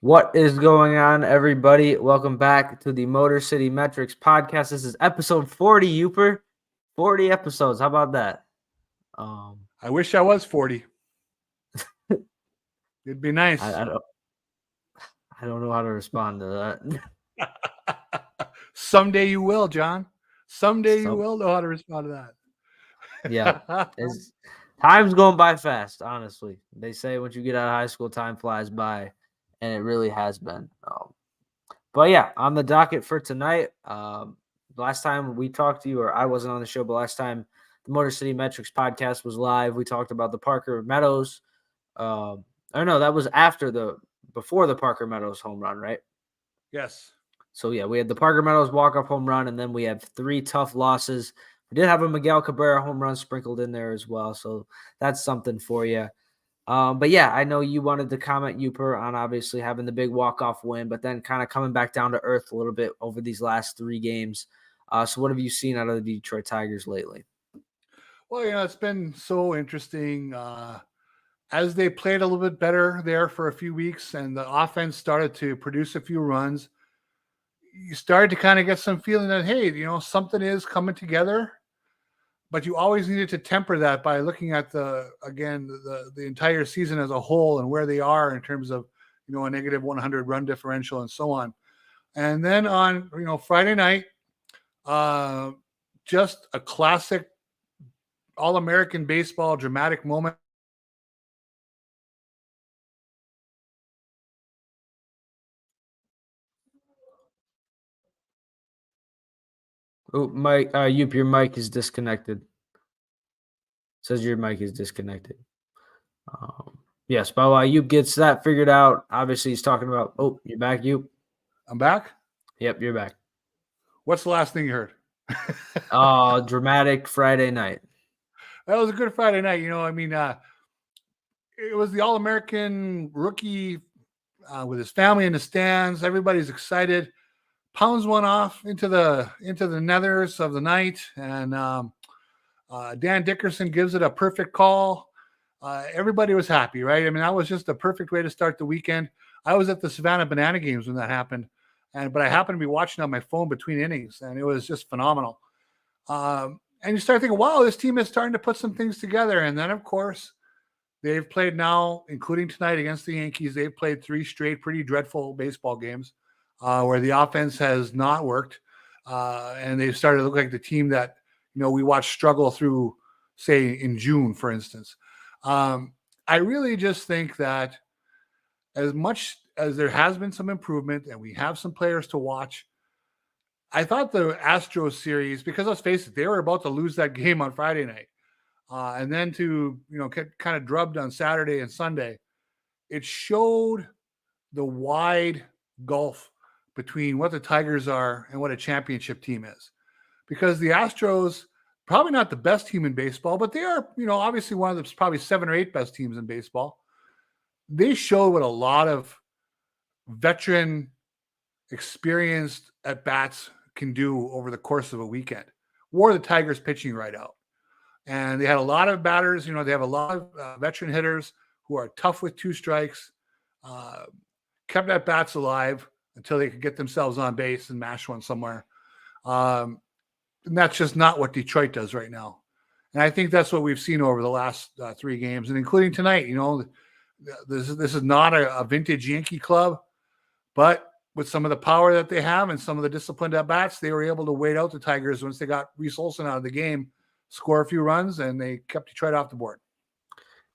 What is going on, everybody? Welcome back to the Motor City Metrics podcast. This is episode 40, Youper. 40 episodes. How about that? I wish I was 40. It'd be nice. I don't know how to respond to that. Someday you will, John. Someday you will know how to respond to that. Yeah. Time's going by fast, honestly. They say once you get out of high school, time flies by, and it really has been. But yeah, on the docket for tonight, last time we talked to you, or I wasn't on the show, but last time the Motor City Metrics podcast was live, we talked about the Parker Meadows. That was before the Parker Meadows home run, right? Yes. So yeah, we had the Parker Meadows walk-off home run, and then we had 3 tough losses. We did have a Miguel Cabrera home run sprinkled in there as well, so that's something for you. But yeah, I know you wanted to comment, Youper, on obviously having the big walk-off win, but then kind of coming back down to earth a little bit over these last 3 games. So what have you seen out of the Detroit Tigers lately? Well, it's been so interesting. As they played a little bit better there for a few weeks and the offense started to produce a few runs, you started to kind of get some feeling that, hey, something is coming together. But you always needed to temper that by looking at the entire season as a whole and where they are in terms of, a negative 100 run differential and so on. And then on, Friday night, just a classic All-American baseball dramatic moment. Oh, Mike, your mic is disconnected. It says your mic is disconnected. Yes, but while Yoop gets that figured out, obviously he's talking about. Oh, you're back, Yoop. I'm back. Yep, you're back. What's the last thing you heard? Dramatic Friday night. That was a good Friday night. It was the All-American rookie with his family in the stands. Everybody's excited. Pounds one off into the nethers of the night, and Dan Dickerson gives it a perfect call. Everybody was happy, right? I mean, that was just a perfect way to start the weekend. I was at the Savannah Banana games when that happened, but I happened to be watching on my phone between innings, and it was just phenomenal. And you start thinking, wow, this team is starting to put some things together. And then, of course, they've played now, including tonight against the Yankees, they've played 3 straight pretty dreadful baseball games where the offense has not worked. And they've started to look like the team that, we watched struggle through, say, in June, for instance. I really just think that as much as there has been some improvement and we have some players to watch, I thought the Astros series, because let's face it, they were about to lose that game on Friday night. And then to, get kind of drubbed on Saturday and Sunday, it showed the wide gulf between what the Tigers are and what a championship team is. Because the Astros, probably not the best team in baseball, but they are, obviously one of the probably 7 or 8 best teams in baseball. They show what a lot of veteran, experienced at-bats can do over the course of a weekend. Wore the Tigers pitching right out. And they had a lot of batters, they have a lot of veteran hitters who are tough with 2 strikes, kept at-bats alive until they could get themselves on base and mash one somewhere. And that's just not what Detroit does right now. And I think that's what we've seen over the last 3 games, and including tonight. This is not a vintage Yankee club, but with some of the power that they have and some of the disciplined at-bats, they were able to wait out the Tigers once they got Reese Olson out of the game, score a few runs, and they kept Detroit off the board.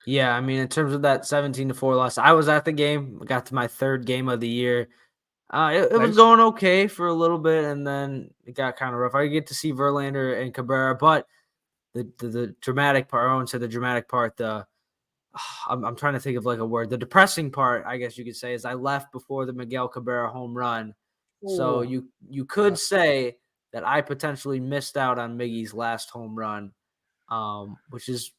Yeah, I mean, in terms of that 17-4 loss, I was at the game. I got to my 3rd game of the year. It was going okay for a little bit, and then it got kind of rough. I get to see Verlander and Cabrera, but the dramatic part, I won't say the dramatic part, I'm trying to think of like a word. The depressing part, I guess you could say, is I left before the Miguel Cabrera home run. Ooh. So you could say that I potentially missed out on Miggy's last home run, which is,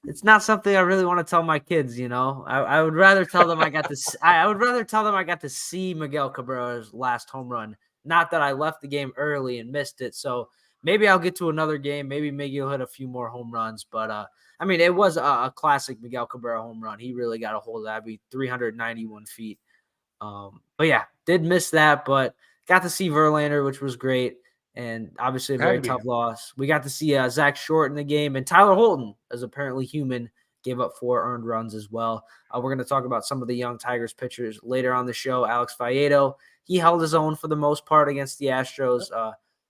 it's not something I really want to tell my kids. I would rather tell them I got to see Miguel Cabrera's last home run, not that I left the game early and missed it. So maybe I'll get to another game. Maybe Miggy will hit a few more home runs, but I mean, it was a classic Miguel Cabrera home run. He really got a hold of that. 391 feet. But yeah, did miss that, but got to see Verlander, which was great. And obviously a Had very to be. tough loss. We got to see Zach Short in the game, and Tyler Holton, as apparently human, gave up 4 earned runs as well. We're going to talk about some of the young Tigers pitchers later on the show. Alex Faedo, he held his own for the most part against the Astros.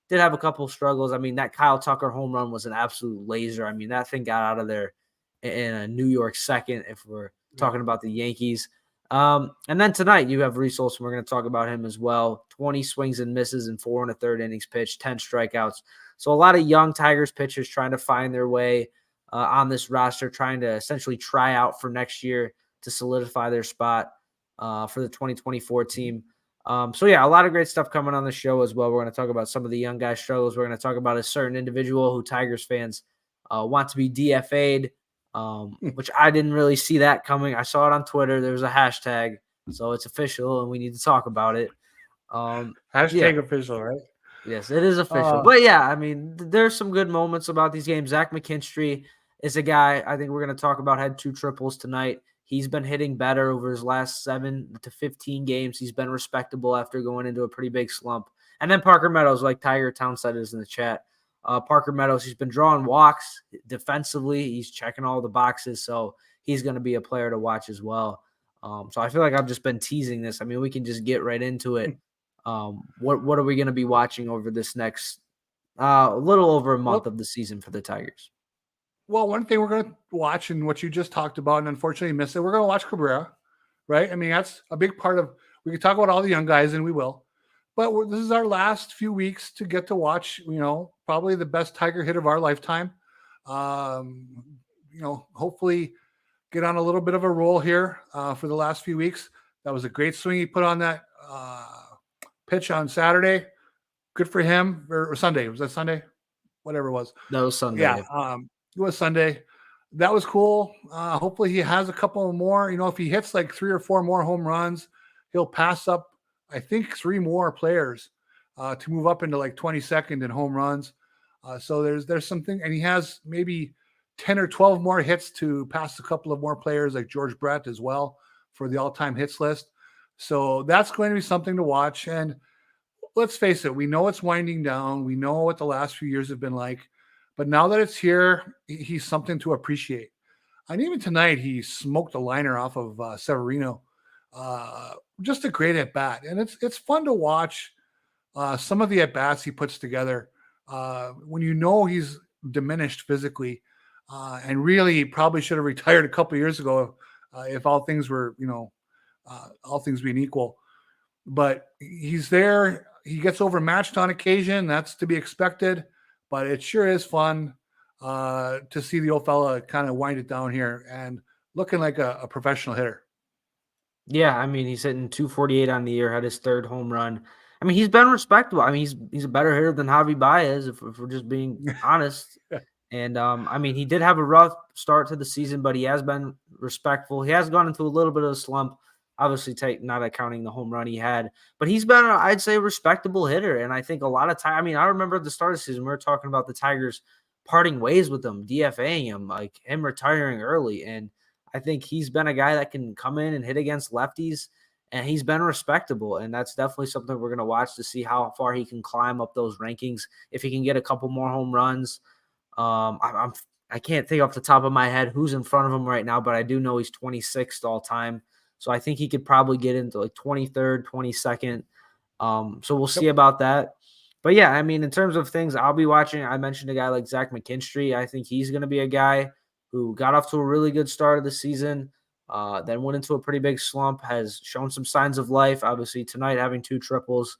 Did have a couple of struggles. I mean, that Kyle Tucker home run was an absolute laser. I mean, that thing got out of there in a New York second if we're talking about the Yankees. And then tonight you have Reese Olson. We're going to talk about him as well. 20 swings and misses in 4 1/3 innings pitched, 10 strikeouts. So a lot of young Tigers pitchers trying to find their way on this roster, trying to essentially try out for next year to solidify their spot for the 2024 team. So yeah, a lot of great stuff coming on the show as well. We're going to talk about some of the young guys' struggles. We're going to talk about a certain individual who Tigers fans want to be DFA'd, which I didn't really see that coming. I saw it on Twitter. There was a hashtag, so it's official, and we need to talk about it. Yeah. Hashtag official, right? Yes, it is official. But yeah, I mean, there's some good moments about these games. Zach McKinstry is a guy I think we're going to talk about, had 2 triples tonight. He's been hitting better over his last 7 to 15 games. He's been respectable after going into a pretty big slump. And then Parker Meadows, like Tiger Town said, is in the chat. Parker Meadows, he's been drawing walks defensively. He's checking all the boxes, so he's going to be a player to watch as well. So I feel like I've just been teasing this. I mean, we can just get right into it. What are we going to be watching over this next a little over a month of the season for the Tigers? Well, one thing we're going to watch, and what you just talked about, and unfortunately missed it, we're going to watch Cabrera, right? I mean, that's a big part of. We can talk about all the young guys, and we will. But this is our last few weeks to get to watch, probably the best Tiger hit of our lifetime. Hopefully get on a little bit of a roll here for the last few weeks. That was a great swing he put on that pitch on Saturday. Good for him. Or Sunday. Was that Sunday? Whatever it was. That was Sunday. Yeah, it was Sunday. That was cool. Hopefully he has a couple more. If he hits like 3 or 4 more home runs, he'll pass up, I think, 3 more players to move up into like 22nd in home runs. So there's something, and he has maybe 10 or 12 more hits to pass a couple of more players like George Brett as well for the all-time hits list. So that's going to be something to watch. And let's face it, we know it's winding down. We know what the last few years have been like. But now that it's here, he's something to appreciate. And even tonight, he smoked a liner off of Severino. Just a great at-bat. And it's fun to watch some of the at-bats he puts together when he's diminished physically and really probably should have retired a couple of years ago if all things were, all things being equal. But he's there. He gets overmatched on occasion. That's to be expected. But it sure is fun to see the old fella kind of wind it down here and looking like a professional hitter. Yeah, I mean, he's hitting 248 on the year, had his 3rd home run. I mean, he's been respectable. I mean, he's a better hitter than Javi Baez, if we're just being honest. And I mean, he did have a rough start to the season, but he has been respectful. He has gone into a little bit of a slump, obviously not accounting the home run he had, but he's been, I'd say, a respectable hitter. And I think a lot of time, I mean, I remember at the start of the season, we were talking about the Tigers parting ways with him, DFAing him, like him retiring early. And I think he's been a guy that can come in and hit against lefties, and he's been respectable. And that's definitely something we're going to watch to see how far he can climb up those rankings. If he can get a couple more home runs, I can't think off the top of my head who's in front of him right now, but I do know he's 26th all time. So I think he could probably get into like 23rd, 22nd. So we'll see about that. But yeah, I mean, in terms of things I'll be watching, I mentioned a guy like Zach McKinstry. I think he's going to be a guy who got off to a really good start of the season, then went into a pretty big slump, has shown some signs of life. Obviously, tonight having 2 triples,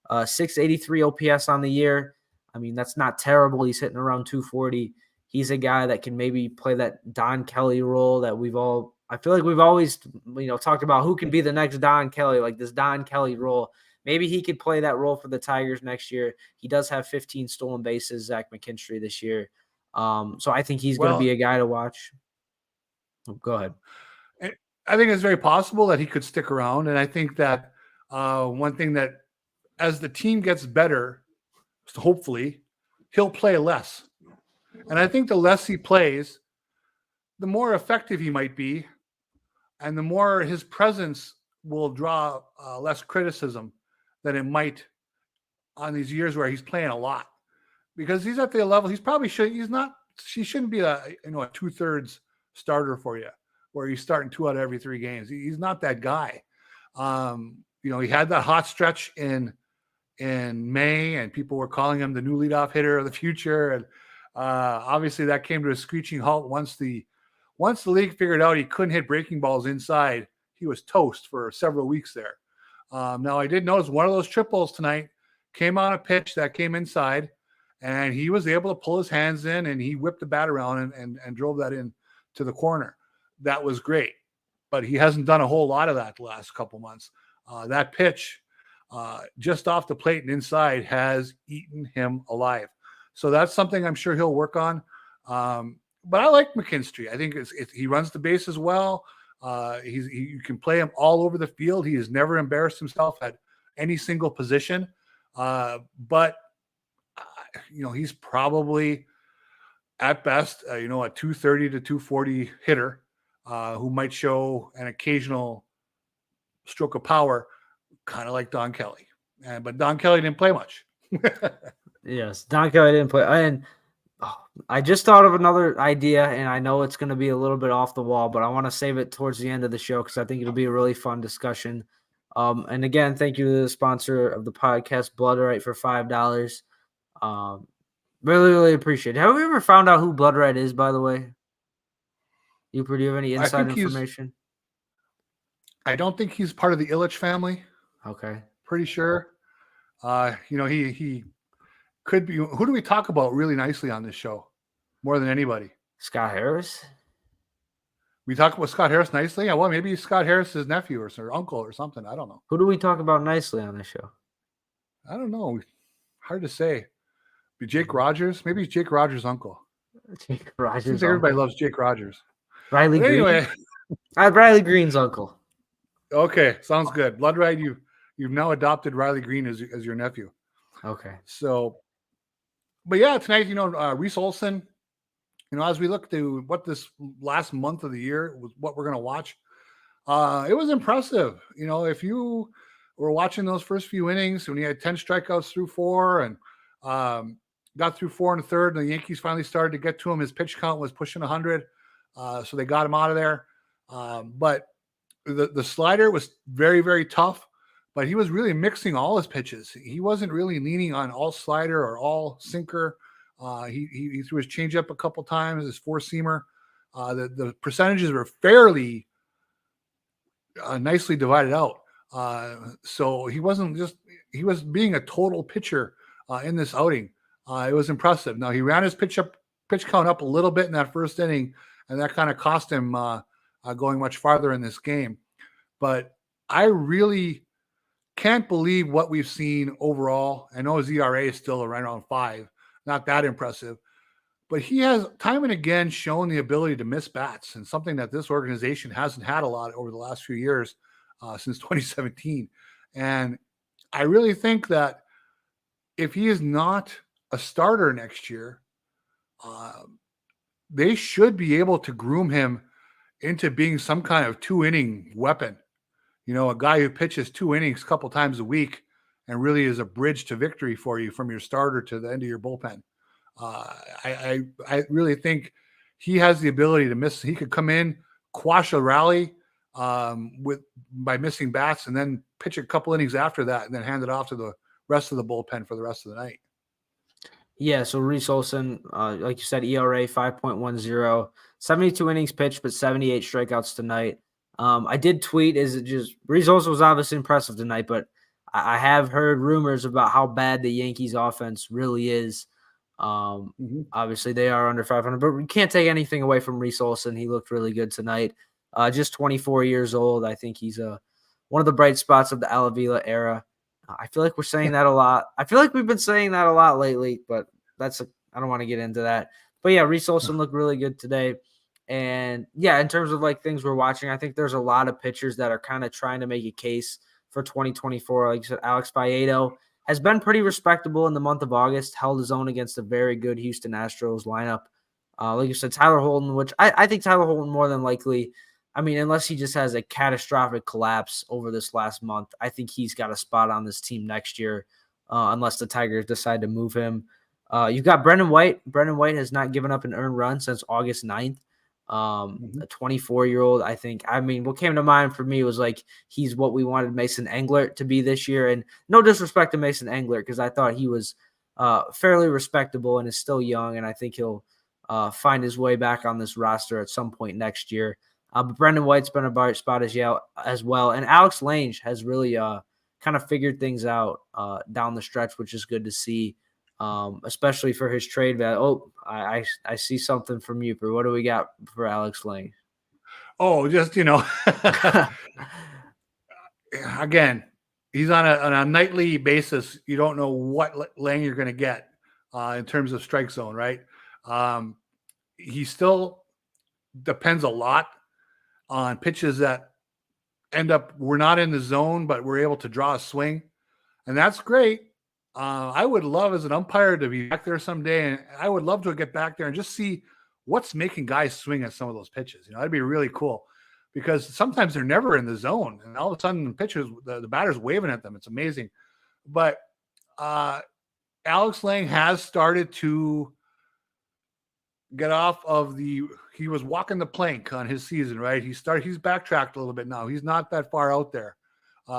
683 OPS on the year. I mean, that's not terrible. He's hitting around 240. He's a guy that can maybe play that Don Kelly role that I feel like we've always, talked about who can be the next Don Kelly, like this Don Kelly role. Maybe he could play that role for the Tigers next year. He does have 15 stolen bases, Zach McKinstry, this year. So I think he's going to be a guy to watch. Go ahead. I think it's very possible that he could stick around. And I think that one thing that as the team gets better, hopefully, he'll play less. And I think the less he plays, the more effective he might be, and the more his presence will draw less criticism than it might on these years where he's playing a lot, because he's at the level he's probably should. He's not. She shouldn't be a a 2/3 starter for you, where he's starting 2 out of every 3 games. He's not that guy. He had that hot stretch in May, and people were calling him the new leadoff hitter of the future. And obviously, that came to a screeching halt once the league figured out he couldn't hit breaking balls inside. He was toast for several weeks there. Now, I did notice one of those triples tonight came on a pitch that came inside, and he was able to pull his hands in, and he whipped the bat around and drove that in to the corner. That was great, but he hasn't done a whole lot of that the last couple months. That pitch just off the plate and inside has eaten him alive. So that's something I'm sure he'll work on. But I like McKinstry. I think he runs the bases well. You can play him all over the field. He has never embarrassed himself at any single position. But he's probably at best, a 230 to 240 hitter who might show an occasional stroke of power, kind of like Don Kelly. But Don Kelly didn't play much. Yes, Don Kelly didn't play. And I just thought of another idea, and I know it's going to be a little bit off the wall, but I want to save it towards the end of the show because I think it'll be a really fun discussion. And again, thank you to the sponsor of the podcast, Blood Right, for $5. Really, really appreciate it. Have we ever found out who Blood Right is, by the way? Do you have any inside information? I don't think he's part of the Illich family. Okay. Pretty sure. He could be. Who do we talk about really nicely on this show more than anybody? Scott Harris. We talk about Scott Harris nicely. Yeah, well, maybe Scott Harris's nephew or uncle or something. I don't know. Who do we talk about nicely on this show? I don't know. Hard to say. Be Jake Rogers? Maybe he's Jake Rogers' uncle. Jake Rogers. Seems everybody loves Jake Rogers. Riley Green. Anyway, Riley Green's uncle. Okay, sounds good. Blood Right, you've now adopted Riley Green as your nephew. Okay. So, but yeah, tonight, Reese Olson, as we look to what this last month of the year was, what we're going to watch, it was impressive. If you were watching those first few innings when he had 10 strikeouts through 4 and got through 4 and a third, and the Yankees finally started to get to him. His pitch count was pushing 100, so they got him out of there. But the slider was very, very tough. But he was really mixing all his pitches. He wasn't really leaning on all slider or all sinker. He threw his changeup a couple times, his 4-seamer. The percentages were fairly nicely divided out. So he was being a total pitcher in this outing. It was impressive. Now he ran his pitch count up a little bit in that first inning, and that kind of cost him going much farther in this game. But I really can't believe what we've seen overall. I know his ERA is still around 5, not that impressive, but he has time and again shown the ability to miss bats, and something that this organization hasn't had a lot over the last few years since 2017. And I really think that if he is not a starter next year, they should be able to groom him into being some kind of 2-inning weapon. A guy who pitches 2 innings a couple times a week and really is a bridge to victory for you from your starter to the end of your bullpen. I really think he has the ability to miss. He could come in, quash a rally by missing bats, and then pitch a couple innings after that, and then hand it off to the rest of the bullpen for the rest of the night. Yeah, so Reese Olson, like you said, ERA 5.10, 72 innings pitched, but 78 strikeouts tonight. I did tweet, Reese Olson was obviously impressive tonight, but I have heard rumors about how bad the Yankees offense really is. Obviously they are under 500, but we can't take anything away from Reese Olson. He looked really good tonight. Just 24 years old. I think he's one of the bright spots of the Alavila era. I feel like we're saying that a lot. I feel like we've been saying that a lot lately, but I don't want to get into that. But yeah, Reese Olson looked really good today. And yeah, in terms of like things we're watching, I think there's a lot of pitchers that are kind of trying to make a case for 2024. Like you said, Alex Faedo has been pretty respectable in the month of August, held his own against a very good Houston Astros lineup. Like you said, Tyler Holton, which I think Tyler Holton more than likely I mean, unless he just has a catastrophic collapse over this last month, I think he's got a spot on this team next year, unless the Tigers decide to move him. You've got Brendan White. Brendan White has not given up an earned run since August 9th. Mhm. A 24-year-old, I think. I mean, what came to mind for me was like he's what we wanted Mason Englert to be this year. And no disrespect to Mason Englert, because I thought he was fairly respectable and is still young. And I think he'll find his way back on this roster at some point next year. But Brendan White's been a bright spot as well. And Alex Lange has really kind of figured things out down the stretch, which is good to see, especially for his trade value. Oh, I see something from you, What do we got for Alex Lange? Oh, just, again, he's on a nightly basis. You don't know what lane you're going to get in terms of strike zone, right? He still depends a lot on pitches that we're not in the zone, but we're able to draw a swing. And that's great. I would love as an umpire to be back there someday. And I would love to get back there and just see what's making guys swing at some of those pitches. That'd be really cool because sometimes they're never in the zone. And all of a sudden the pitchers, the batter's waving at them. It's amazing. But Alex Lange has started to get off of he was walking the plank on his season, right? He's backtracked a little bit now. He's not that far out there.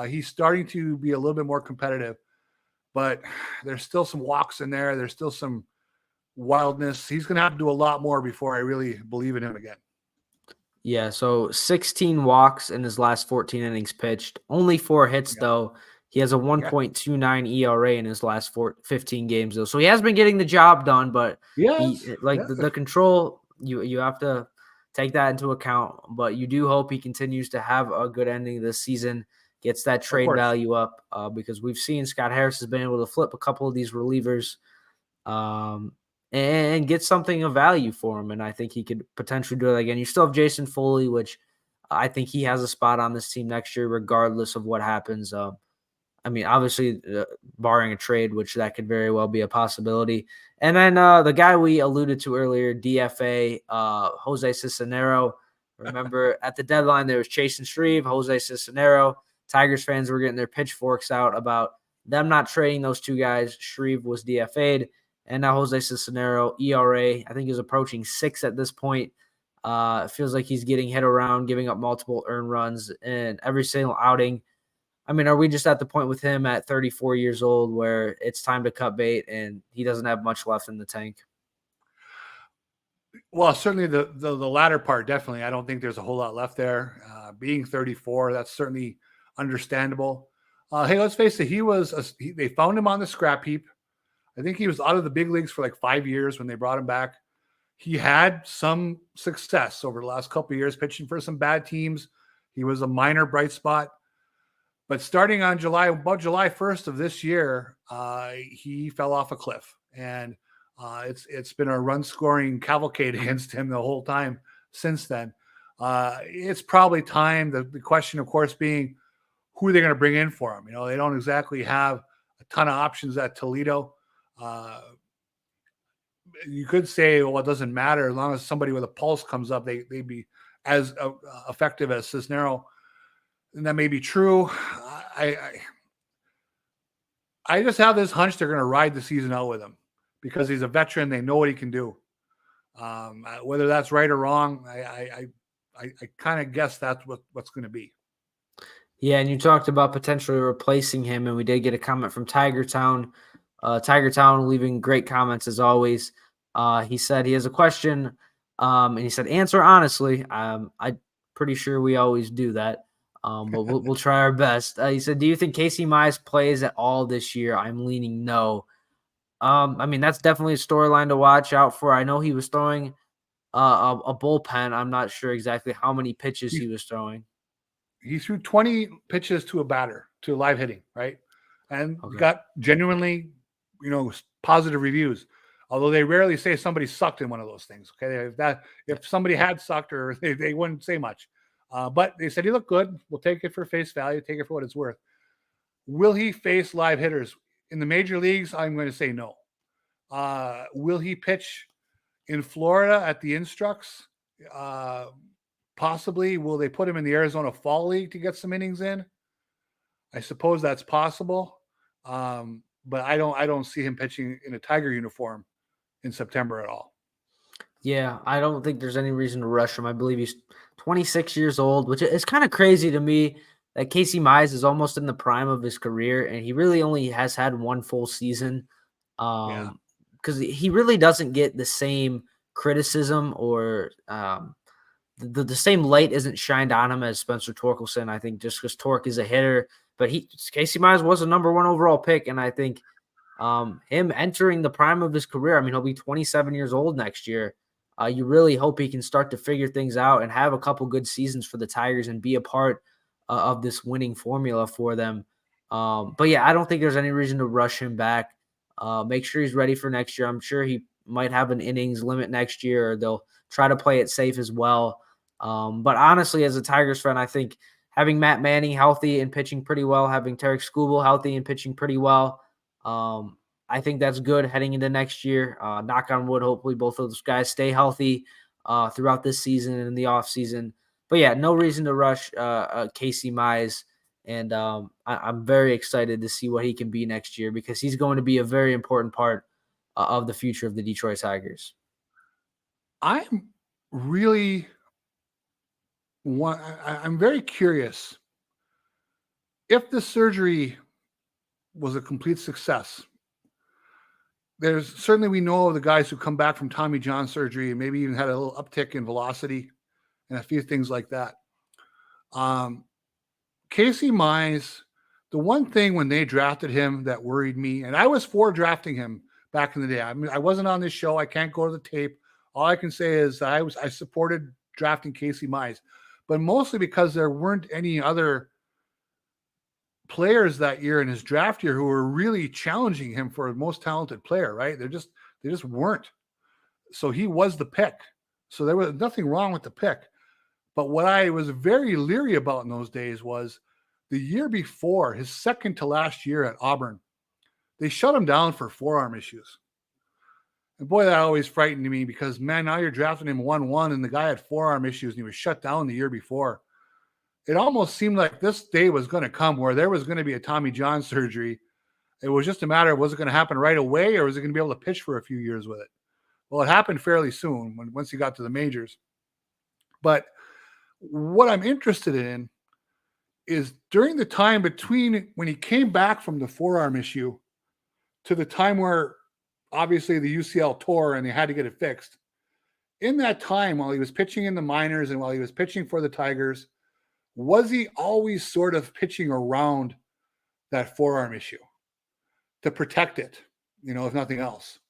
He's starting to be a little bit more competitive, but there's still some walks in there. There's still some wildness. He's going to have to do a lot more before I really believe in him again. Yeah, so 16 walks in his last 14 innings pitched. Only 4 hits, though. He has a 1.29 ERA in his last 15 games, though. So he has been getting the job done, but the control, you have to take that into account. But you do hope he continues to have a good ending this season, gets that trade value up, because we've seen Scott Harris has been able to flip a couple of these relievers and get something of value for him. And I think he could potentially do it again. You still have Jason Foley, which I think he has a spot on this team next year, regardless of what happens. I mean, obviously, barring a trade, which that could very well be a possibility. And then the guy we alluded to earlier, DFA, Jose Cisnero. Remember, at the deadline, there was Chase and Shreve, Jose Cisnero. Tigers fans were getting their pitchforks out about them not trading those two guys. Shreve was DFA'd. And now Jose Cisnero, ERA, I think is approaching 6 at this point. It feels like he's getting hit around, giving up multiple earned runs in every single outing. I mean, are we just at the point with him at 34 years old where it's time to cut bait and he doesn't have much left in the tank? Well, certainly the latter part, definitely. I don't think there's a whole lot left there. Being 34, that's certainly understandable. Hey, let's face it. They found him on the scrap heap. I think he was out of the big leagues for like 5 years when they brought him back. He had some success over the last couple of years pitching for some bad teams. He was a minor bright spot. But starting on about July 1st of this year, he fell off a cliff. And it's been a run-scoring cavalcade against him the whole time since then. It's probably time. The question, of course, being who are they going to bring in for him? They don't exactly have a ton of options at Toledo. You could say, well, it doesn't matter as long as somebody with a pulse comes up, they'd be as effective as Cisnero. And that may be true. I just have this hunch they're going to ride the season out with him because he's a veteran. They know what he can do. Whether that's right or wrong, I kind of guess that's what's going to be. Yeah, and you talked about potentially replacing him, and we did get a comment from Tiger Town. Tiger Town leaving great comments as always. He said he has a question, and he said, answer honestly. I'm pretty sure we always do that, but we'll try our best. He said, do you think Casey Mize plays at all this year? I'm leaning no. I mean, that's definitely a storyline to watch out for. I know he was throwing a bullpen. I'm not sure exactly how many pitches he was throwing. He threw 20 pitches to a batter, to live hitting, right? And got genuinely, positive reviews. Although they rarely say somebody sucked in one of those things. Okay, if somebody had sucked, or they wouldn't say much. But they said he looked good. We'll take it for face value. Take it for what it's worth. Will he face live hitters in the major leagues? I'm going to say no. Will he pitch in Florida at the Instructs? possibly. Will they put him in the Arizona Fall League to get some innings in? I suppose that's possible. But I don't see him pitching in a Tiger uniform in September at all. Yeah, I don't think there's any reason to rush him. I believe he's 26 years old, which is kind of crazy to me that Casey Mize is almost in the prime of his career, and he really only has had one full season. Yeah. Because he really doesn't get the same criticism or the same light isn't shined on him as Spencer Torkelson. I think just because Torque is a hitter, but Casey Mize was a number one overall pick, and I think him entering the prime of his career, I mean, he'll be 27 years old next year. You really hope he can start to figure things out and have a couple good seasons for the Tigers and be a part of this winning formula for them. But yeah, I don't think there's any reason to rush him back. Make sure he's ready for next year. I'm sure he might have an innings limit next year, or they'll try to play it safe as well. But honestly, as a Tigers fan, I think having Matt Manning healthy and pitching pretty well, having Tarek Skubal healthy and pitching pretty well, I think that's good heading into next year. Knock on wood, hopefully both of those guys stay healthy throughout this season and in the offseason. But yeah, no reason to rush Casey Mize. And I'm very excited to see what he can be next year because he's going to be a very important part of the future of the Detroit Tigers. I'm really I'm very curious if the surgery was a complete success. There's certainly, we know of the guys who come back from Tommy John surgery and maybe even had a little uptick in velocity and a few things like that. Casey Mize, the one thing when they drafted him that worried me, and I was for drafting him back in the day. I mean, I wasn't on this show. I can't go to the tape. All I can say is I supported drafting Casey Mize, but mostly because there weren't any other players that year in his draft year who were really challenging him for the most talented player, right? They just weren't. So he was the pick. So there was nothing wrong with the pick. But what I was very leery about in those days was the year before, his second to last year at Auburn, they shut him down for forearm issues. And boy, that always frightened me because, man, now you're drafting him 1-1 and the guy had forearm issues and he was shut down the year before. It almost seemed like this day was going to come where there was going to be a Tommy John surgery. It was just a matter of, was it going to happen right away or was it going to be able to pitch for a few years with it? Well, it happened fairly soon once he got to the majors. But what I'm interested in is during the time between when he came back from the forearm issue to the time where obviously the UCL tore and they had to get it fixed. In that time, while he was pitching in the minors and while he was pitching for the Tigers, was he always sort of pitching around that forearm issue to protect it, if nothing else?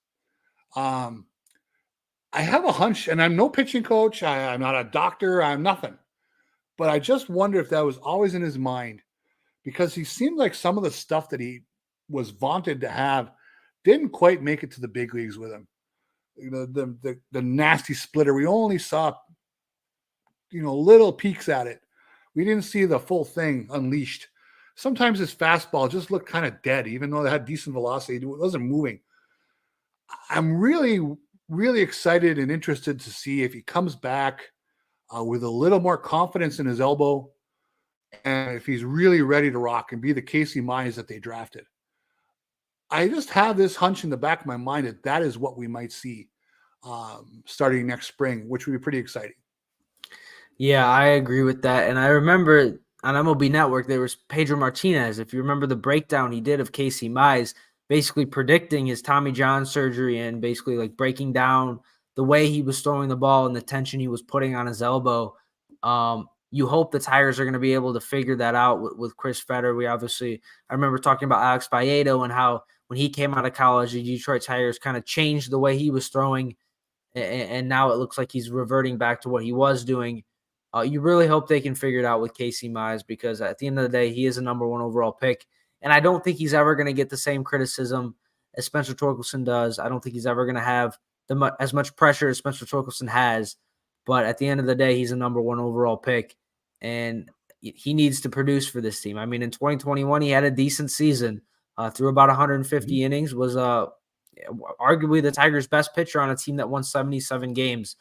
I have a hunch, and I'm no pitching coach. I'm not a doctor. I'm nothing. But I just wonder if that was always in his mind because he seemed like some of the stuff that he was vaunted to have didn't quite make it to the big leagues with him. The nasty splitter. We only saw, little peeks at it. We didn't see the full thing unleashed. Sometimes his fastball just looked kind of dead, even though it had decent velocity. It wasn't moving. I'm really, really excited and interested to see if he comes back with a little more confidence in his elbow and if he's really ready to rock and be the Casey Mize that they drafted. I just have this hunch in the back of my mind that is what we might see starting next spring, which would be pretty exciting. Yeah, I agree with that. And I remember on MLB Network, there was Pedro Martinez. If you remember the breakdown he did of Casey Mize, basically predicting his Tommy John surgery and basically like breaking down the way he was throwing the ball and the tension he was putting on his elbow. You hope the Tigers are going to be able to figure that out with Chris Fetter. I remember talking about Alex Baedo and how when he came out of college, the Detroit Tigers kind of changed the way he was throwing. And now it looks like he's reverting back to what he was doing. You really hope they can figure it out with Casey Mize because at the end of the day, he is a number one overall pick. And I don't think he's ever going to get the same criticism as Spencer Torkelson does. I don't think he's ever going to have as much pressure as Spencer Torkelson has. But at the end of the day, he's a number one overall pick. And he needs to produce for this team. I mean, in 2021, he had a decent season. Threw about 150 innings, was arguably the Tigers' best pitcher on a team that won 77 games.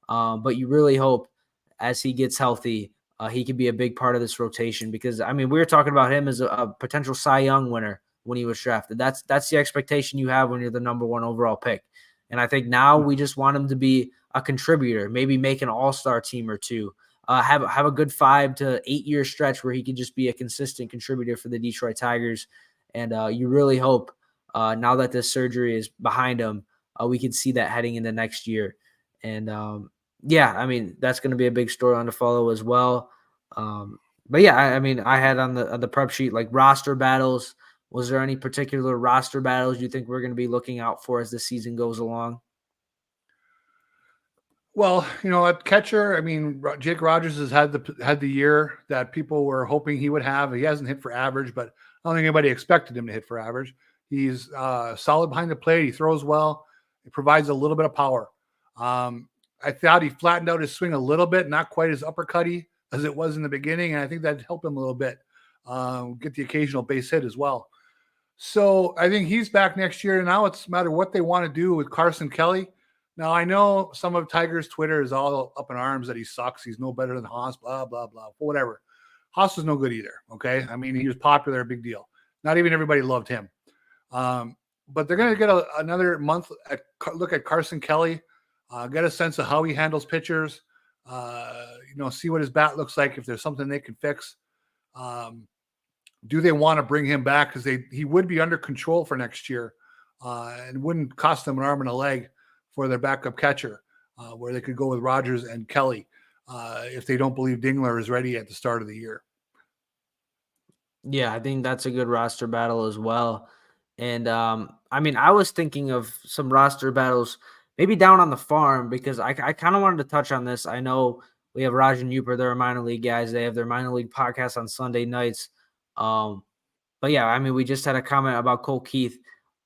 But you really hope as he gets healthy, he could be a big part of this rotation because I mean we were talking about him as a potential Cy Young winner when he was drafted. That's the expectation you have when you're the number one overall pick. And I think now we just want him to be a contributor, maybe make an all-star team or two. Have a good 5 to 8 year stretch where he can just be a consistent contributor for the Detroit Tigers. And you really hope now that this surgery is behind him, we can see that heading into next year. And yeah, I mean that's going to be a big storyline to follow as well. But yeah, I mean I had on the prep sheet like roster battles. Was there any particular roster battles you think we're going to be looking out for as the season goes along? Well, at catcher, I mean, Jake Rogers has had the year that people were hoping he would have. He hasn't hit for average, but I don't think anybody expected him to hit for average. He's solid behind the plate. He throws well. He provides a little bit of power. I thought he flattened out his swing a little bit, not quite as uppercutty as it was in the beginning, and I think that helped him a little bit get the occasional base hit as well. So I think he's back next year. Now it's a matter what they want to do with Carson Kelly. Now, I know some of Tiger's Twitter is all up in arms that he sucks. He's no better than Haas, blah, blah, blah, whatever. Haas was no good either, okay? I mean, he was popular, big deal. Not even everybody loved him. But they're going to get another month look at Carson Kelly, get a sense of how he handles pitchers, see what his bat looks like, if there's something they can fix. Do they want to bring him back? Because he would be under control for next year and wouldn't cost them an arm and a leg for their backup catcher, where they could go with Rogers and Kelly if they don't believe Dingler is ready at the start of the year. Yeah, I think that's a good roster battle as well. And I mean, I was thinking of some roster battles maybe down on the farm because I kind of wanted to touch on this. I know we have Raj and Uper, they're minor league guys. They have their minor league podcast on Sunday nights. But yeah, I mean, we just had a comment about Cole Keith.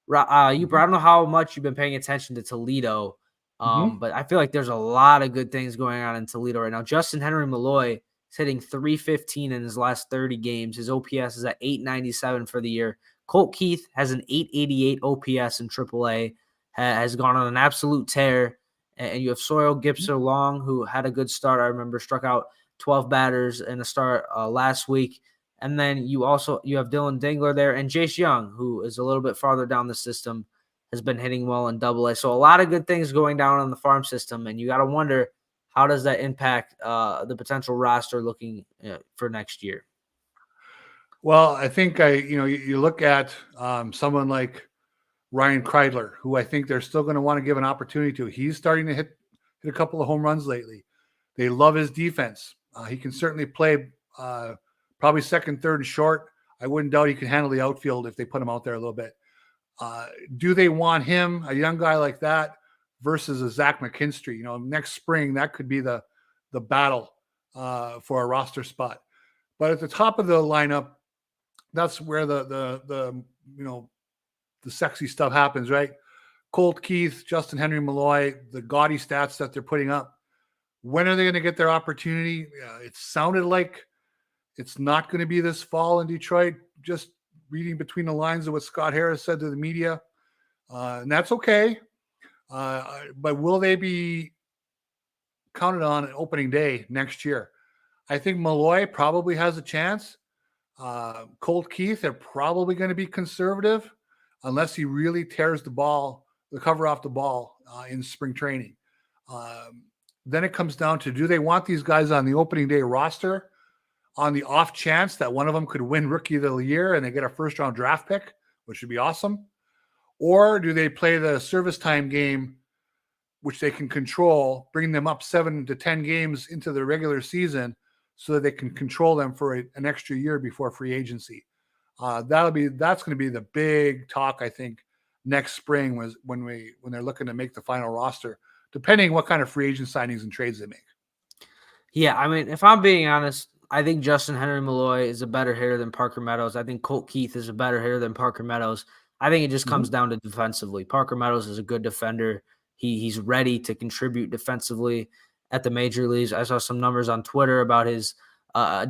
I don't know how much you've been paying attention to Toledo, but I feel like there's a lot of good things going on in Toledo right now. Justin Henry Malloy is hitting .315 in his last 30 games. His OPS is at .897 for the year. Colt Keith has an .888 OPS in AAA, has gone on an absolute tear. And you have Soil Gipser Long, who had a good start. I remember struck out 12 batters in a start last week. And then you have Dylan Dingler there and Jace Young, who is a little bit farther down the system, has been hitting well in Double A. So a lot of good things going down on the farm system, and you got to wonder how does that impact the potential roster looking for next year. Well, I think you look at someone like Ryan Kreidler, who I think they're still going to want to give an opportunity to. He's starting to hit a couple of home runs lately. They love his defense. He can certainly play. Probably second, third, and short. I wouldn't doubt he can handle the outfield if they put him out there a little bit. Do they want him, a young guy like that, versus a Zach McKinstry? Next spring, that could be the battle for a roster spot. But at the top of the lineup, that's where the sexy stuff happens, right? Colt Keith, Justin Henry Malloy, the gaudy stats that they're putting up. When are they going to get their opportunity? It sounded like it's not going to be this fall in Detroit, just reading between the lines of what Scott Harris said to the media. And that's okay. But will they be counted on at opening day next year? I think Malloy probably has a chance. Colt Keith, they're probably going to be conservative unless he really tears the cover off the ball in spring training. Then it comes down to, do they want these guys on the opening day roster on the off chance that one of them could win Rookie of the Year and they get a first-round draft pick, which would be awesome? Or do they play the service time game, which they can control, bring them up 7 to 10 games into the regular season so that they can control them for an extra year before free agency? That's going to be the big talk, I think, next spring when they're looking to make the final roster, depending what kind of free agent signings and trades they make. Yeah, I mean, if I'm being honest, I think Justin Henry Malloy is a better hitter than Parker Meadows. I think Colt Keith is a better hitter than Parker Meadows. I think it just comes down to defensively. Parker Meadows is a good defender. He's ready to contribute defensively at the major leagues. I saw some numbers on Twitter about his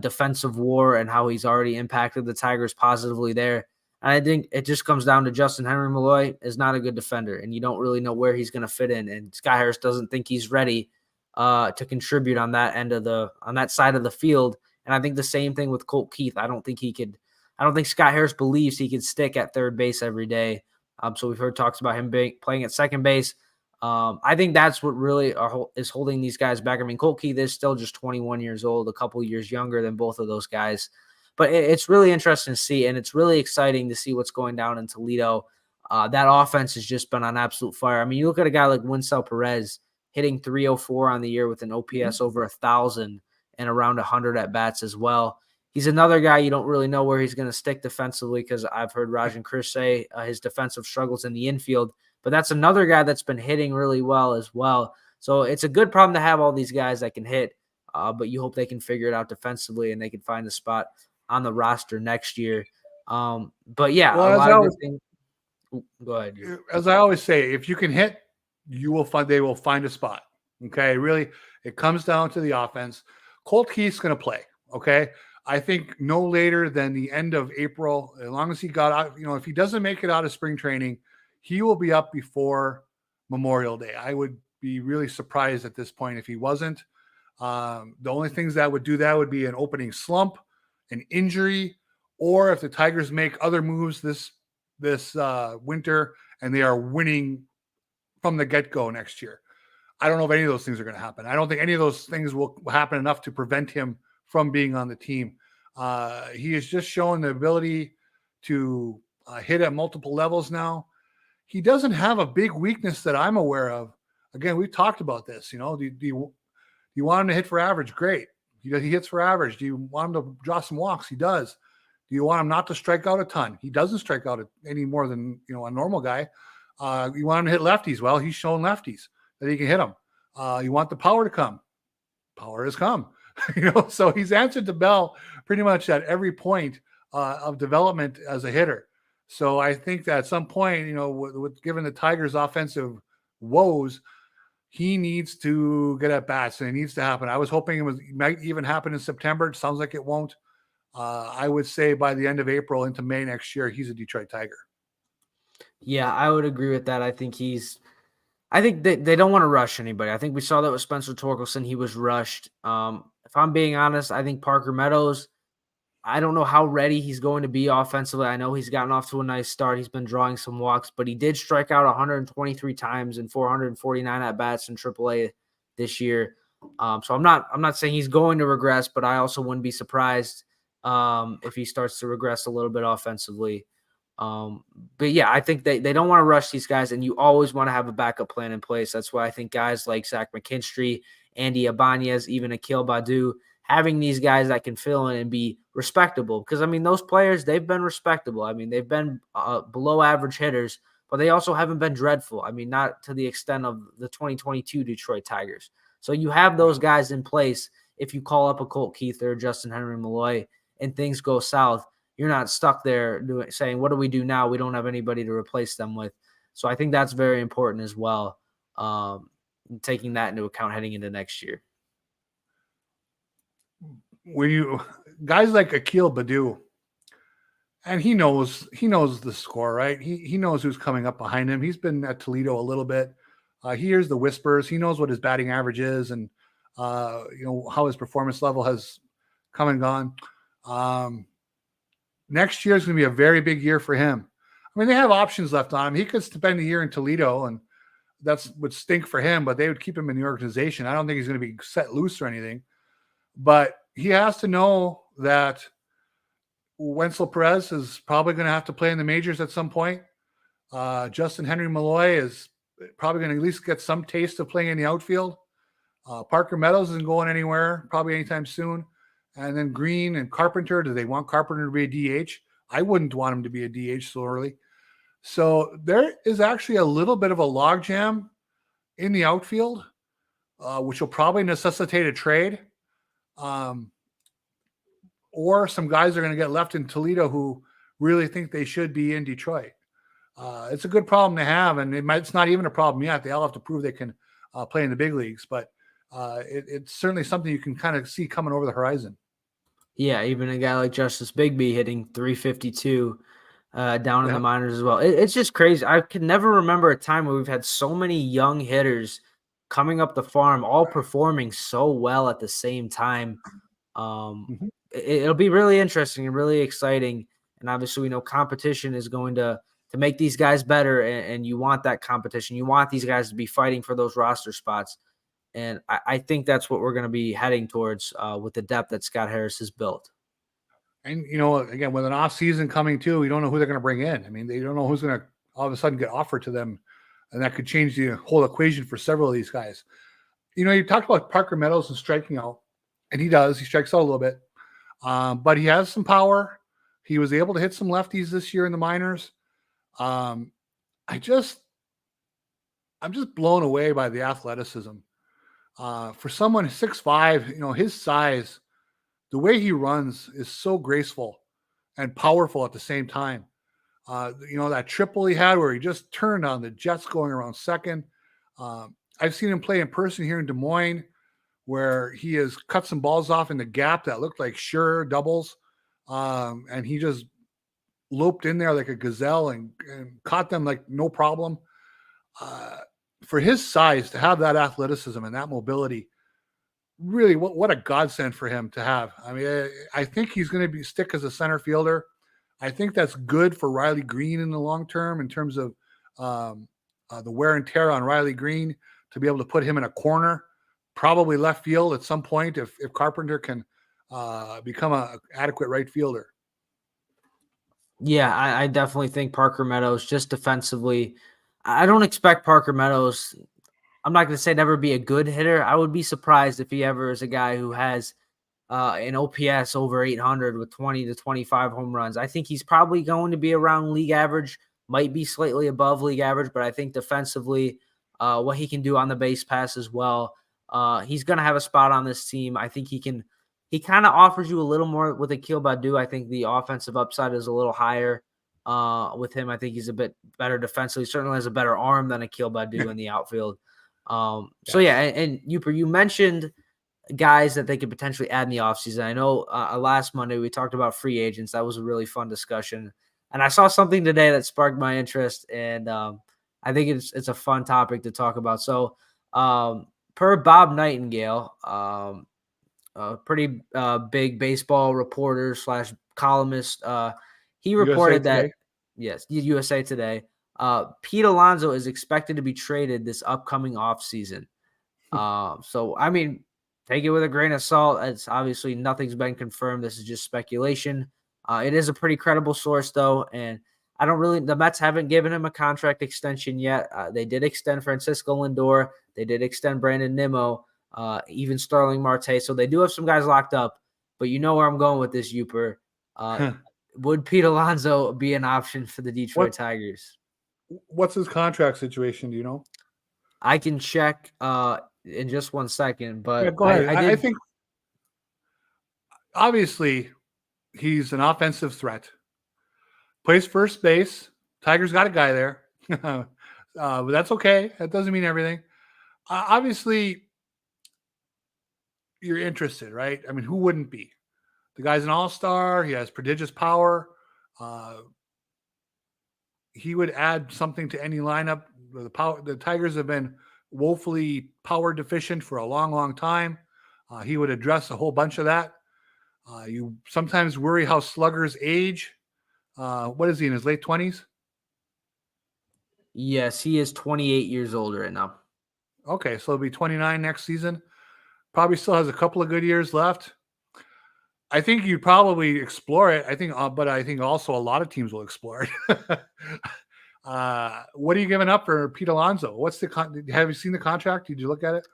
defensive WAR and how he's already impacted the Tigers positively there. And I think it just comes down to Justin Henry Malloy is not a good defender, and you don't really know where he's going to fit in. And Scott Harris doesn't think he's ready to contribute on that on that side of the field. And I think the same thing with Colt Keith. I don't think Scott Harris believes he could stick at third base every day. So we've heard talks about him playing at second base. I think that's what really is holding these guys back. I mean, Colt Keith is still just 21 years old, a couple years younger than both of those guys. But it's really interesting to see, and it's really exciting to see what's going down in Toledo. That offense has just been on absolute fire. I mean, you look at a guy like Winsell Perez hitting 304 on the year with an OPS over 1,000 and around 100 at bats as well. He's another guy you don't really know where he's going to stick defensively, because I've heard Raj and Chris say his defensive struggles in the infield. But that's another guy that's been hitting really well as well. So it's a good problem to have all these guys that can hit, but you hope they can figure it out defensively and they can find a spot on the roster next year. But yeah, Well, a lot of good things. Go ahead. As I always say, if you can hit, they will find a spot. Okay. Really, it comes down to the offense. Colt Keith's going to play. Okay. I think no later than the end of April, as long as he got out, if he doesn't make it out of spring training, he will be up before Memorial Day. I would be really surprised at this point if he wasn't. The only things that would do that would be an opening slump, an injury, or if the Tigers make other moves this winter and they are winning from the get-go next year. I don't know if any of those things are going to happen. I don't think any of those things will happen enough to prevent him from being on the team. He has just shown the ability to hit at multiple levels now. He doesn't have a big weakness that I'm aware of. Again, we've talked about this. Do you want him to hit for average? Great. He hits for average. Do you want him to draw some walks? He does. Do you want him not to strike out a ton? He doesn't strike out any more than a normal guy. You want him to hit lefties? Well, he's shown lefties that he can hit them. You want the power to come? Power has come. So he's answered the bell pretty much at every point of development as a hitter. So I think that at some point, with given the Tigers' offensive woes, he needs to get at bats, and it needs to happen. I was hoping it might even happen in September. It sounds like it won't. I would say by the end of April into May next year, he's a Detroit Tiger. Yeah, I would agree with that. I think they don't want to rush anybody. I think we saw that with Spencer Torkelson. He was rushed. If I'm being honest, I think Parker Meadows, I don't know how ready he's going to be offensively. I know he's gotten off to a nice start. He's been drawing some walks, but he did strike out 123 times and 449 at bats in AAA this year. So I'm not saying he's going to regress, but I also wouldn't be surprised if he starts to regress a little bit offensively. But yeah, I think they don't want to rush these guys, and you always want to have a backup plan in place. That's why I think guys like Zach McKinstry, Andy Ibanez, even Akil Badu, having these guys that can fill in and be respectable. Because, I mean, those players, they've been respectable. I mean, they've been below average hitters, but they also haven't been dreadful. I mean, not to the extent of the 2022 Detroit Tigers. So you have those guys in place. If you call up a Colt Keith or Justin Henry Malloy and things go south, you're not stuck there saying, what do we do now? We don't have anybody to replace them with. So I think that's very important as well, taking that into account heading into next year. When guys like Akil Badu, and he knows the score, right? He knows who's coming up behind him. He's been at Toledo a little bit. He hears the whispers. He knows what his batting average is, and how his performance level has come and gone. Next year is going to be a very big year for him. I mean, they have options left on him. He could spend a year in Toledo, and that's would stink for him, but they would keep him in the organization. I don't think he's going to be set loose or anything. But he has to know that Winsell Perez is probably going to have to play in the majors at some point. Justin Henry Malloy is probably going to at least get some taste of playing in the outfield. Parker Meadows isn't going anywhere probably anytime soon. And then Green and Carpenter, do they want Carpenter to be a DH? I wouldn't want him to be a DH so early. So there is actually a little bit of a logjam in the outfield, which will probably necessitate a trade. Or some guys are going to get left in Toledo who really think they should be in Detroit. It's a good problem to have, and it's not even a problem yet. They all have to prove they can play in the big leagues, but it's certainly something you can kind of see coming over the horizon. Yeah, even a guy like Justice Bigby hitting 352 down in the minors as well. It's just crazy. I can never remember a time where we've had so many young hitters coming up the farm, all performing so well at the same time. Um, Mhm. it'll be really interesting and really exciting. And obviously, we know competition is going to make these guys better, and you want that competition. You want these guys to be fighting for those roster spots. And I think that's what we're going to be heading towards with the depth that Scott Harris has built. And again, with an off season coming too, we don't know who they're going to bring in. I mean, they don't know who's going to all of a sudden get offered to them, and that could change the whole equation for several of these guys. You talked about Parker Meadows and striking out, and he does. He strikes out a little bit, but he has some power. He was able to hit some lefties this year in the minors. Um, I'm just blown away by the athleticism. For someone 6'5", his size, the way he runs is so graceful and powerful at the same time. That triple he had where he just turned on the Jets going around second. I've seen him play in person here in Des Moines where he has cut some balls off in the gap that looked like sure doubles. And he just loped in there like a gazelle and caught them like no problem. For his size, to have that athleticism and that mobility, really, what a godsend for him to have. I mean, I think he's going to stick as a center fielder. I think that's good for Riley Green in the long term in terms of the wear and tear on Riley Green to be able to put him in a corner, probably left field at some point if Carpenter can become an adequate right fielder. Yeah, I definitely think Parker Meadows just defensively. I don't expect Parker Meadows. I'm not going to say never be a good hitter. I would be surprised if he ever is a guy who has an OPS over 800 with 20 to 25 home runs. I think he's probably going to be around league average, might be slightly above league average, but I think defensively, what he can do on the base pass as well, he's going to have a spot on this team. I think he kind of offers you a little more with Akil Baddoo. I think the offensive upside is a little higher with him. I think he's a bit better defensively. He certainly has a better arm than Akil Baddoo in the outfield. So yeah, and you mentioned guys that they could potentially add in the offseason. I know last Monday we talked about free agents. That was a really fun discussion. And I saw something today that sparked my interest, and I think it's a fun topic to talk about. So per Bob Nightingale, a pretty big baseball reporter / columnist, he reported that, yes, USA Today, Pete Alonso is expected to be traded this upcoming offseason. So, I mean, take it with a grain of salt. It's obviously nothing's been confirmed. This is just speculation. It is a pretty credible source, though, and the Mets haven't given him a contract extension yet. They did extend Francisco Lindor. They did extend Brandon Nimmo, even Starling Marte. So they do have some guys locked up, but you know where I'm going with this, Uper. Would Pete Alonso be an option for the Detroit Tigers? What's his contract situation? Do you know? I can check in just 1 second, but yeah, go ahead. I I think obviously he's an offensive threat. Plays first base. Tigers got a guy there, but that's okay. That doesn't mean everything. Obviously, you're interested, right? I mean, who wouldn't be? The guy's an all-star. He has prodigious power. He would add something to any lineup. The Tigers have been woefully power deficient for a long, long time. He would address a whole bunch of that. You sometimes worry how sluggers age. What is he, in his late 20s? Yes, he is 28 years old right now. Okay, so he'll be 29 next season. Probably still has a couple of good years left. I think you'd probably explore it. But I think also a lot of teams will explore it. What are you giving up for Pete Alonso? Have you seen the contract? Did you look at it?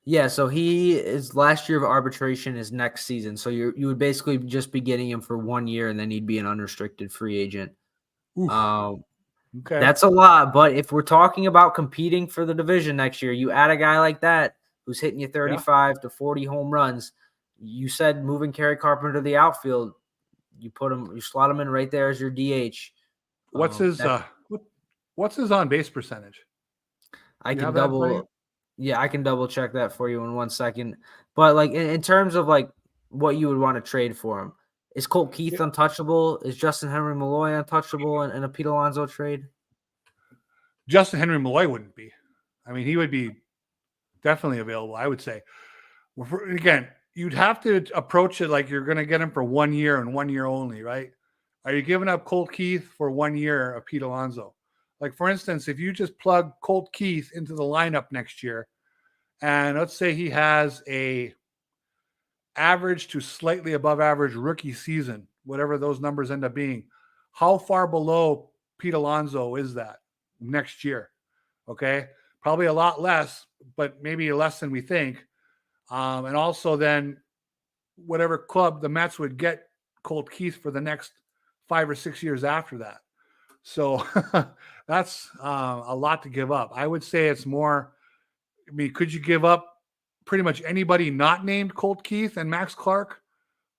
Yeah, so his last year of arbitration is next season. So you would basically just be getting him for 1 year, and then he'd be an unrestricted free agent. Okay, that's a lot. But if we're talking about competing for the division next year, you add a guy like that who's hitting you 35 to 40 home runs. You said moving Kerry Carpenter to the outfield. You slot him in right there as your DH. What's his on base percentage? I can double check that for you in 1 second. But like in terms of like what you would want to trade for him, is Colt Keith untouchable? Is Justin Henry Malloy untouchable in a Pete Alonso trade? Justin Henry Malloy wouldn't be. I mean, he would be definitely available, I would say. Again, you'd have to approach it like you're going to get him for 1 year and 1 year only, right? Are you giving up Colt Keith for 1 year of Pete Alonso? Like, for instance, if you just plug Colt Keith into the lineup next year, and let's say he has a average to slightly above average rookie season, whatever those numbers end up being, how far below Pete Alonso is that next year? Okay. Probably a lot less, but maybe less than we think. And also then whatever club the Mets would get Colt Keith for the next 5 or 6 years after that. So that's a lot to give up. I would say it's more, I mean, could you give up pretty much anybody not named Colt Keith and Max Clark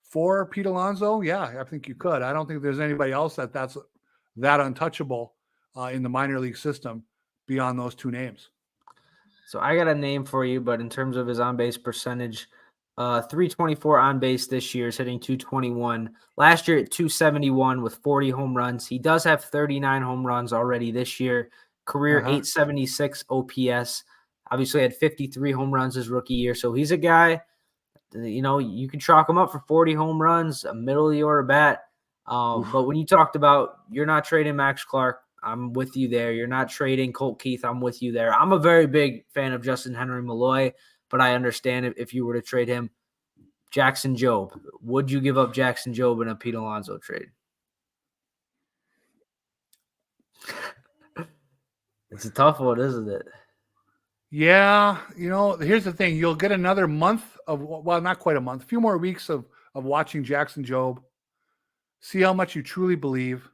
for Pete Alonso? Yeah, I think you could. I don't think there's anybody else that's that untouchable in the minor league system beyond those two names. So I got a name for you, but in terms of his on-base percentage, 324 on base this year, is hitting 221. Last year at 271 with 40 home runs. He does have 39 home runs already this year. Career 876 OPS. Obviously had 53 home runs his rookie year. So he's a guy, you know, you can chalk him up for 40 home runs, a middle of the order bat. But when you talked about you're not trading Max Clark, I'm with you there. You're not trading Colt Keith, I'm with you there. I'm a very big fan of Justin Henry Malloy, but I understand if you were to trade him. Jackson Jobe, would you give up Jackson Jobe in a Pete Alonso trade? It's a tough one, isn't it? Yeah, you know, here's the thing. You'll get another month of, well, not quite a month, a few more weeks of watching Jackson Jobe. See how much you truly believe.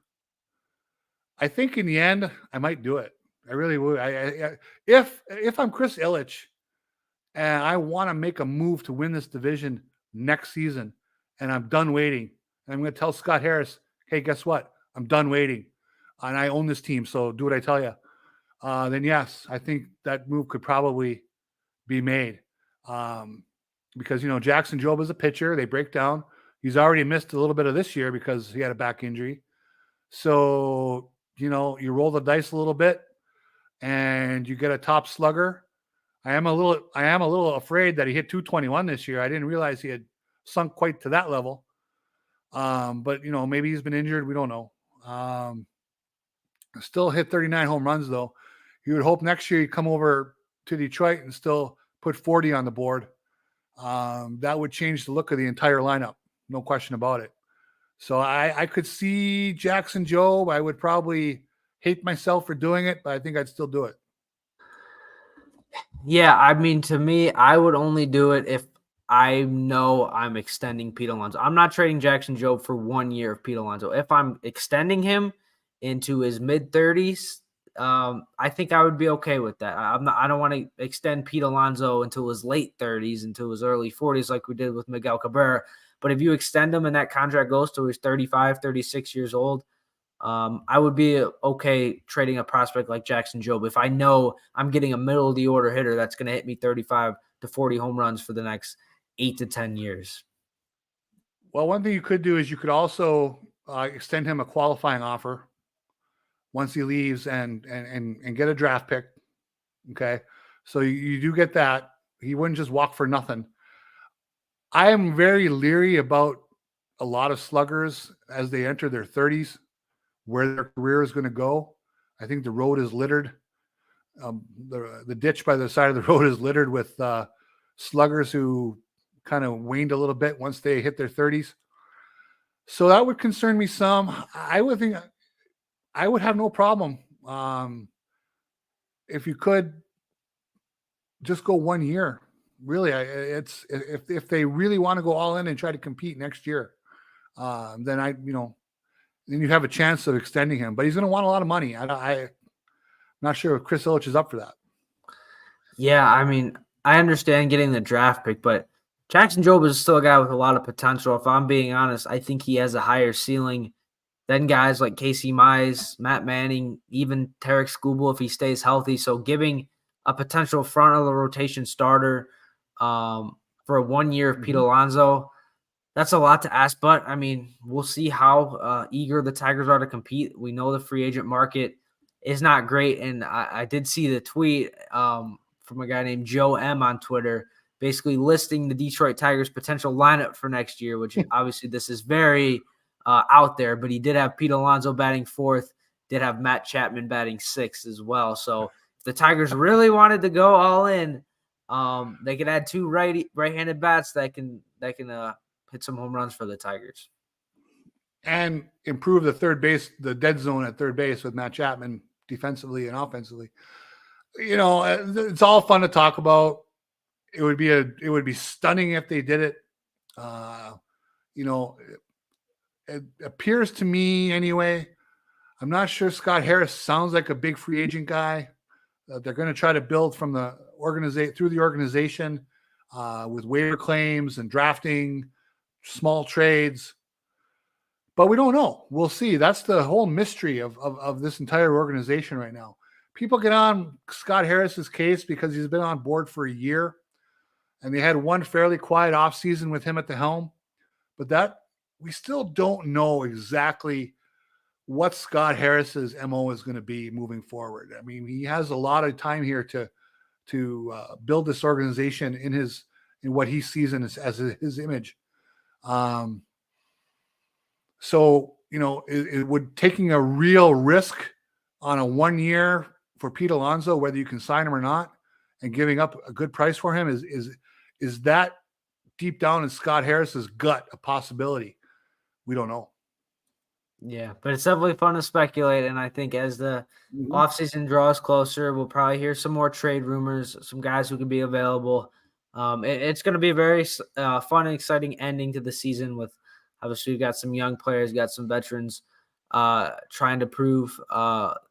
I think in the end, I might do it. I really would. If I'm Chris Ilitch and I want to make a move to win this division next season, and I'm done waiting, and I'm going to tell Scott Harris, hey, guess what? I'm done waiting, and I own this team, so do what I tell you. Then yes, I think that move could probably be made. Because, you know, Jackson Jobe is a pitcher. They break down. He's already missed a little bit of this year because he had a back injury. So, you know, you roll the dice a little bit and you get a top slugger. I am a little afraid that he hit 221 this year. I didn't realize he had sunk quite to that level. But, you know, maybe he's been injured. We don't know. Still hit 39 home runs, though. You would hope next year he'd come over to Detroit and still put 40 on the board. That would change the look of the entire lineup. No question about it. So I could see Jackson Jobe. I would probably hate myself for doing it, but I think I'd still do it. Yeah, I mean, to me, I would only do it if I know I'm extending Pete Alonso. I'm not trading Jackson Jobe for 1 year of Pete Alonso. If I'm extending him into his mid-30s, I think I would be okay with that. I don't want to extend Pete Alonso until his late 30s, until his early 40s like we did with Miguel Cabrera. But if you extend him and that contract goes to his 35, 36 years old, I would be okay trading a prospect like Jackson Jobe if I know I'm getting a middle of the order hitter that's going to hit me 35 to 40 home runs for the next 8 to 10 years. Well, one thing you could do is you could also extend him a qualifying offer once he leaves and get a draft pick. Okay. So you do get that. He wouldn't just walk for nothing. I am very leery about a lot of sluggers as they enter their 30s, where their career is going to go. I think the road is littered. The ditch by the side of the road is littered with sluggers who kind of waned a little bit once they hit their 30s. So that would concern me some. I would think I would have no problem if you could just go 1 year. Really, it's if they really want to go all in and try to compete next year, then then you have a chance of extending him. But he's going to want a lot of money. I'm not sure if Chris Ilitch is up for that. Yeah, I mean, I understand getting the draft pick, but Jackson Jobe is still a guy with a lot of potential. If I'm being honest, I think he has a higher ceiling than guys like Casey Mize, Matt Manning, even Tarek Skubal if he stays healthy. So giving a potential front of the rotation starter for 1 year of Pete Alonso, that's a lot to ask. But, I mean, we'll see how eager the Tigers are to compete. We know the free agent market is not great. And I did see the tweet from a guy named Joe M on Twitter, basically listing the Detroit Tigers' potential lineup for next year, which obviously this is very out there, but he did have Pete Alonso batting fourth, did have Matt Chapman batting sixth as well. So if the Tigers really wanted to go all in, they could add two right-handed bats that can hit some home runs for the Tigers. And improve the dead zone at third base with Matt Chapman defensively and offensively. It's all fun to talk about. It would be stunning if they did it. It appears to me anyway. I'm not sure Scott Harris sounds like a big free agent guy. They're going to try to build from the organization with waiver claims and drafting, small trades. But we don't know. We'll see. That's the whole mystery of this entire organization right now. People get on Scott Harris's case because he's been on board for a year, and they had one fairly quiet offseason with him at the helm. But that we still don't know exactly what Scott Harris's MO is going to be moving forward. I mean, he has a lot of time here to build this organization in what he sees as his image. So, it would taking a real risk on a 1 year for Pete Alonso, whether you can sign him or not, and giving up a good price for him is that deep down in Scott Harris's gut a possibility? We don't know. Yeah, but it's definitely fun to speculate. And I think as the offseason draws closer, we'll probably hear some more trade rumors, some guys who could be available. It's going to be a very fun and exciting ending to the season with, obviously, we've got some young players, got some veterans trying to prove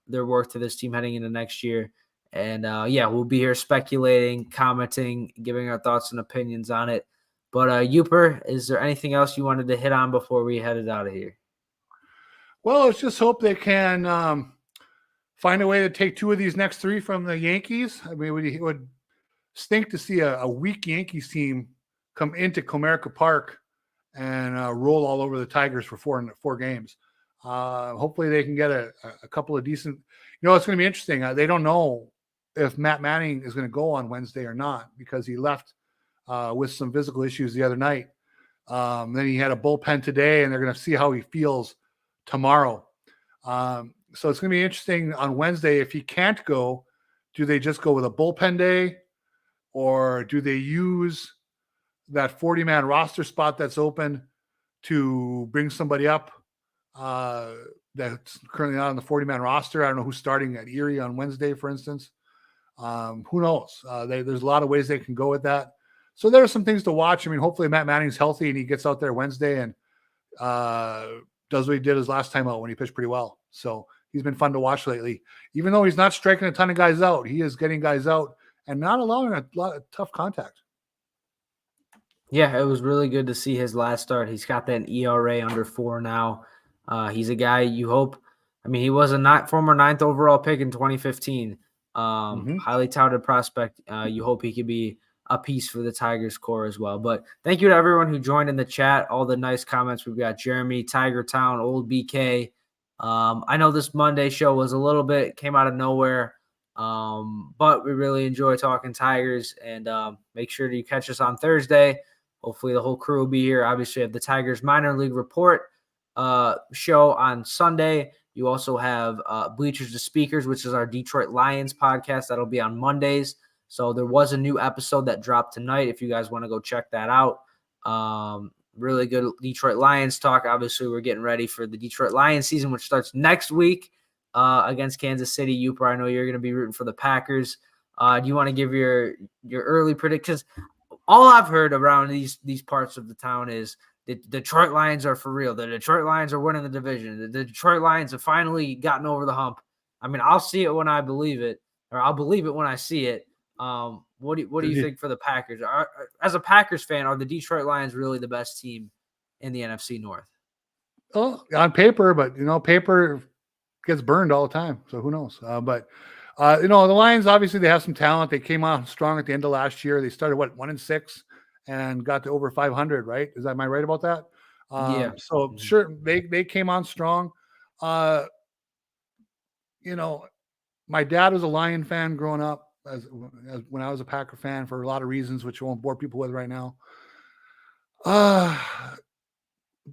their worth to this team heading into next year. And we'll be here speculating, commenting, giving our thoughts and opinions on it. But Uper, is there anything else you wanted to hit on before we headed out of here? Well, let's just hope they can find a way to take two of these next three from the Yankees. I mean, it would stink to see a weak Yankees team come into Comerica Park and roll all over the Tigers for four games. Hopefully they can get a couple of decent. It's going to be interesting. They don't know if Matt Manning is going to go on Wednesday or not because he left with some physical issues the other night. Then he had a bullpen today, and they're going to see how he feels tomorrow. So it's going to be interesting on Wednesday. If he can't go, do they just go with a bullpen day, or do they use that 40-man roster spot that's open to bring somebody up that's currently not on the 40-man roster? I don't know who's starting at Erie on Wednesday, for instance. Who knows? There's a lot of ways they can go with that. So there are some things to watch. I mean, hopefully Matt Manning's healthy and he gets out there Wednesday and does what he did his last time out when he pitched pretty well. So he's been fun to watch lately. Even though he's not striking a ton of guys out, he is getting guys out and not allowing a lot of tough contact. Yeah, it was really good to see his last start. He's got that ERA under 4 now. He's a guy you hope. I mean, he was a former 9th overall pick in 2015. Highly touted prospect. You hope he could be a piece for the Tigers core as well. But thank you to everyone who joined in the chat. All the nice comments. We've got Jeremy, Tiger Town, Old BK. I know this Monday show was a little bit came out of nowhere, but we really enjoy talking Tigers. And make sure to catch us on Thursday. Hopefully the whole crew will be here. Obviously, we have the Tigers Minor League Report show on Sunday. You also have Bleachers to Speakers, which is our Detroit Lions podcast. That'll be on Mondays. So there was a new episode that dropped tonight if you guys want to go check that out. Really good Detroit Lions talk. Obviously, we're getting ready for the Detroit Lions season, which starts next week against Kansas City. Uper, I know you're going to be rooting for the Packers. Do you want to give your early predictions? All I've heard around these parts of the town is the Detroit Lions are for real. The Detroit Lions are winning the division. The Detroit Lions have finally gotten over the hump. I mean, I'll see it when I believe it, or I'll believe it when I see it. What do you think for the Packers? As a Packers fan, are the Detroit Lions really the best team in the NFC North? Oh, on paper, but paper gets burned all the time. So who knows? But the Lions, obviously they have some talent. They came on strong at the end of last year. They started 1-6 and got to over 500, right? Am I right about that? Yeah. So sure, they came on strong. My dad was a Lion fan growing up. as when I was a Packer fan for a lot of reasons, which I won't bore people with right now. Uh,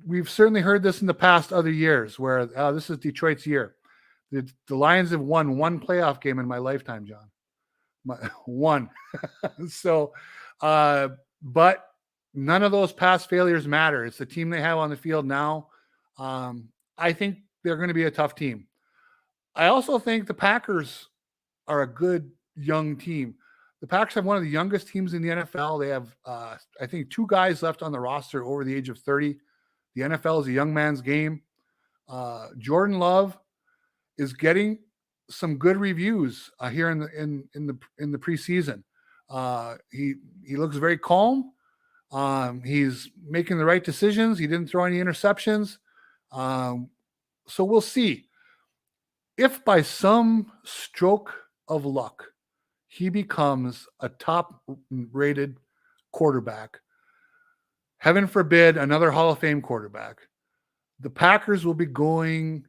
we've certainly heard this in the past other years where this is Detroit's year. The Lions have won one playoff game in my lifetime, John. One. So, but none of those past failures matter. It's the team they have on the field now. I think they're going to be a tough team. I also think the Packers are a good young team. The Packers have one of the youngest teams in the NFL. They have, I think, 2 guys left on the roster over the age of 30. The NFL is a young man's game. Jordan Love is getting some good reviews here in the preseason. He looks very calm. He's making the right decisions. He didn't throw any interceptions. So we'll see. If by some stroke of luck he becomes a top-rated quarterback, heaven forbid another Hall of Fame quarterback, the Packers will be going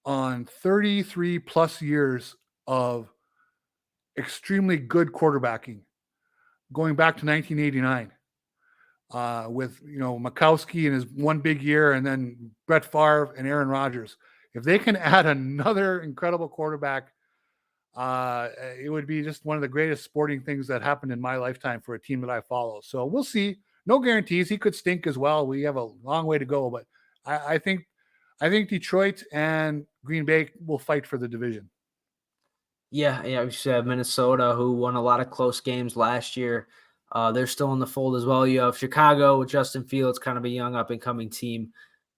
on 33 plus years of extremely good quarterbacking, going back to 1989, with Mikowski in his one big year, and then Brett Favre and Aaron Rodgers. If they can add another incredible quarterback, it would be just one of the greatest sporting things that happened in my lifetime for a team that I follow. So we'll see. No guarantees. He could stink as well. We have a long way to go, but I think Detroit and Green Bay will fight for the division. Yeah, we said Minnesota, who won a lot of close games last year. They're still in the fold as well. You have Chicago with Justin Fields, kind of a young up-and-coming team.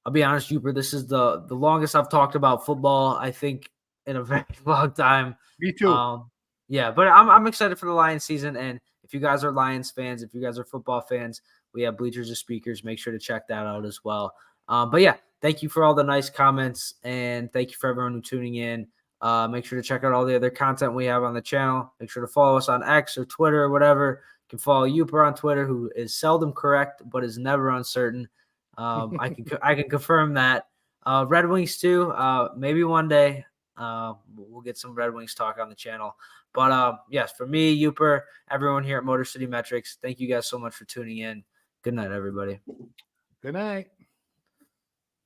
I'll be honest, Hubert, this is the longest I've talked about football, I think, in a very long time. Me too. Yeah, but I'm excited for the Lions season. And if you guys are Lions fans, if you guys are football fans, we have Bleachers of Speakers. Make sure to check that out as well. But yeah, thank you for all the nice comments, and thank you for everyone who's tuning in. Make sure to check out all the other content we have on the channel. Make sure to follow us on X or Twitter or whatever. You can follow Uper on Twitter, who is seldom correct but is never uncertain. I can confirm that. Red Wings too. Maybe one day we'll get some Red Wings talk on the channel. But yes, for me, Uper, everyone here at Motor City Metrics, thank you guys so much for tuning in. Good night, everybody. Good night.